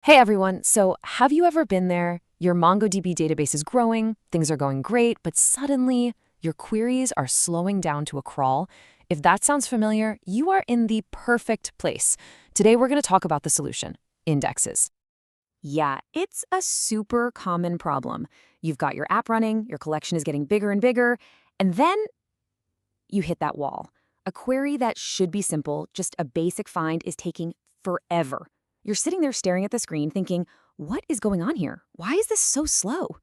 Hey everyone, so have you ever been there? Your MongoDB database is growing, things are going great, but suddenly your queries are slowing down to a crawl. If that sounds familiar, you are in the perfect place. Today we're going to talk about the solution, indexes. Yeah, it's a super common problem. You've got your app running, your collection is getting bigger and bigger, and then you hit that wall. A query that should be simple, just a basic find, is taking forever. You're sitting there staring at the screen thinking, what is going on here? Why is this so slow?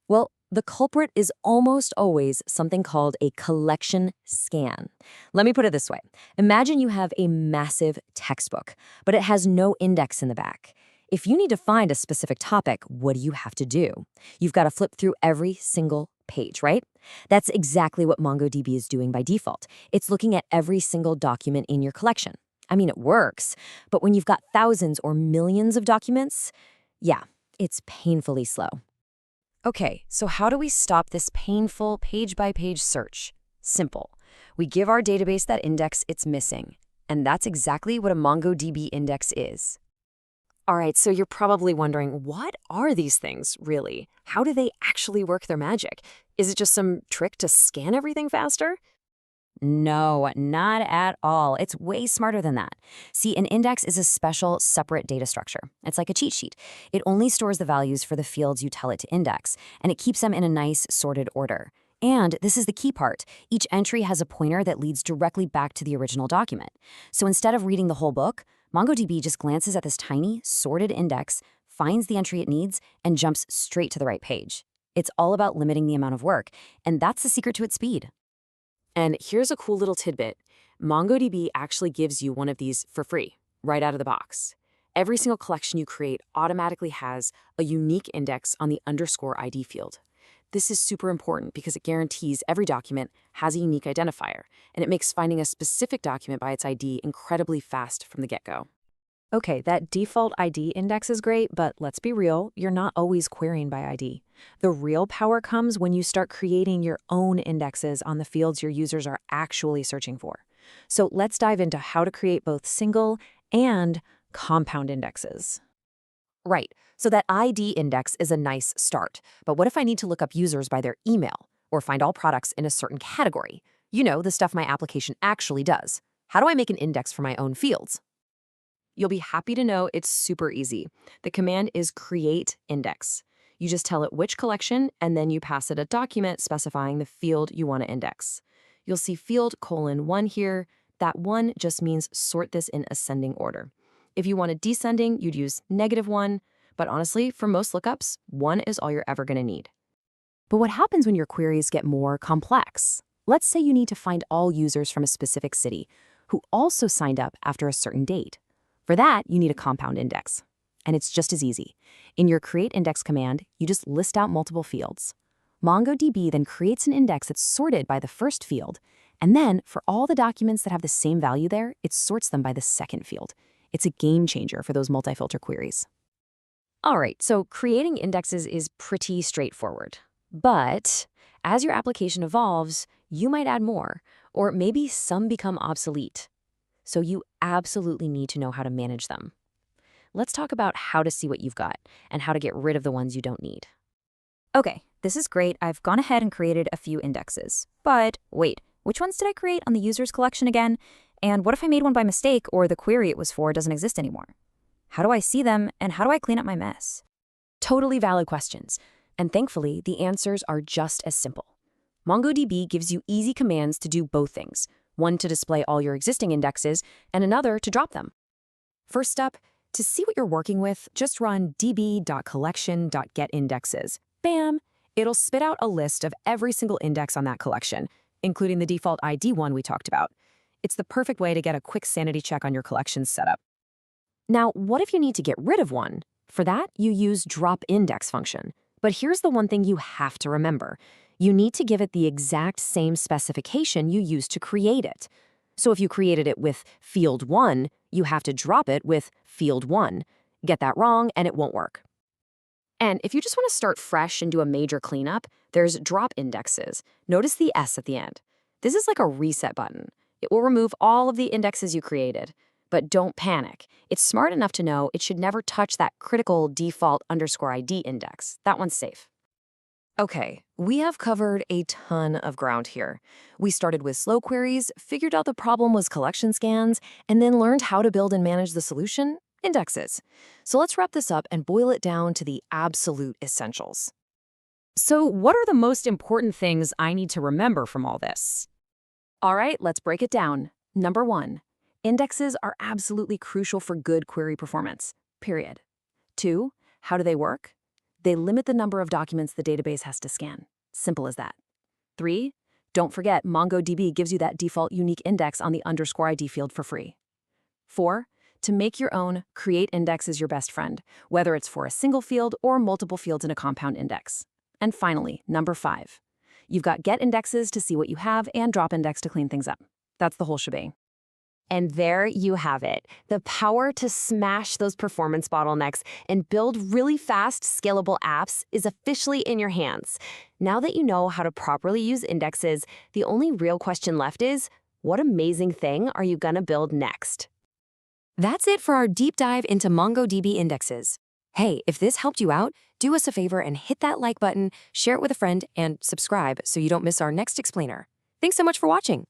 Well, the culprit is almost always something called a collection scan. Let me put it this way. Imagine you have a massive textbook, but it has no index in the back. If you need to find a specific topic, what do you have to do? You've got to flip through every single page, right? That's exactly what MongoDB is doing by default. It's looking at every single document in your collection. I mean, it works, but when you've got thousands or millions of documents, yeah, it's painfully slow. Okay, so how do we stop this painful page-by-page search? Simple. We give our database that index it's missing, and that's exactly what a MongoDB index is. All right, so you're probably wondering, what are these things, really? How do they actually work their magic? Is it just some trick to scan everything faster? No, not at all. It's way smarter than that. See, an index is a special, separate data structure. It's like a cheat sheet. It only stores the values for the fields you tell it to index, and it keeps them in a nice, sorted order. And this is the key part. Each entry has a pointer that leads directly back to the original document. So instead of reading the whole book, MongoDB just glances at this tiny, sorted index, finds the entry it needs, and jumps straight to the right page. It's all about limiting the amount of work, and that's the secret to its speed. And here's a cool little tidbit. MongoDB actually gives you one of these for free, right out of the box. Every single collection you create automatically has a unique index on the _ID field. This is super important because it guarantees every document has a unique identifier, and it makes finding a specific document by its ID incredibly fast from the get-go. Okay, that default ID index is great, but let's be real, you're not always querying by ID. The real power comes when you start creating your own indexes on the fields your users are actually searching for. So let's dive into how to create both single and compound indexes. Right, so that ID index is a nice start. But what if I need to look up users by their email or find all products in a certain category? You know, the stuff my application actually does. How do I make an index for my own fields? You'll be happy to know it's super easy. The command is create index. You just tell it which collection, and then you pass it a document specifying the field you want to index. You'll see field :1 here. That 1 just means sort this in ascending order. If you wanted descending, you'd use -1, but honestly, for most lookups, 1 is all you're ever going to need. But what happens when your queries get more complex? Let's say you need to find all users from a specific city who also signed up after a certain date. For that, you need a compound index. And it's just as easy. In your create index command, you just list out multiple fields. MongoDB then creates an index that's sorted by the first field, and then for all the documents that have the same value there, it sorts them by the second field. It's a game changer for those multi-filter queries. All right, so creating indexes is pretty straightforward. But as your application evolves, you might add more, or maybe some become obsolete. So you absolutely need to know how to manage them. Let's talk about how to see what you've got and how to get rid of the ones you don't need. Okay, this is great. I've gone ahead and created a few indexes. But wait, which ones did I create on the users collection again? And what if I made one by mistake or the query it was for doesn't exist anymore? How do I see them and how do I clean up my mess? Totally valid questions. And thankfully, the answers are just as simple. MongoDB gives you easy commands to do both things. One to display all your existing indexes, and another to drop them. First up, to see what you're working with, just run db.collection.getIndexes. Bam! It'll spit out a list of every single index on that collection, including the default ID one we talked about. It's the perfect way to get a quick sanity check on your collection's setup. Now, what if you need to get rid of one? For that, you use drop_index function. But here's the one thing you have to remember. You need to give it the exact same specification you used to create it. So if you created it with field 1, you have to drop it with field 1. Get that wrong and it won't work. And if you just want to start fresh and do a major cleanup, there's drop indexes. Notice the S at the end. This is like a reset button. It will remove all of the indexes you created. But don't panic. It's smart enough to know it should never touch that critical default _ID index. That one's safe. Okay, we have covered a ton of ground here. We started with slow queries, figured out the problem was collection scans, and then learned how to build and manage the solution, indexes. So let's wrap this up and boil it down to the absolute essentials. So what are the most important things I need to remember from all this? All right, let's break it down. Number 1, indexes are absolutely crucial for good query performance, period. 2, how do they work? They limit the number of documents the database has to scan. Simple as that. 3, don't forget MongoDB gives you that default unique index on the _ID field for free. 4, to make your own, create index is your best friend, whether it's for a single field or multiple fields in a compound index. And finally, number 5, you've got getIndexes to see what you have and dropIndex to clean things up. That's the whole shebang. And there you have it, the power to smash those performance bottlenecks and build really fast, scalable apps is officially in your hands. Now that you know how to properly use indexes, the only real question left is, what amazing thing are you gonna build next? That's it for our deep dive into MongoDB indexes. Hey, if this helped you out, do us a favor and hit that like button, share it with a friend, and subscribe so you don't miss our next explainer. Thanks so much for watching.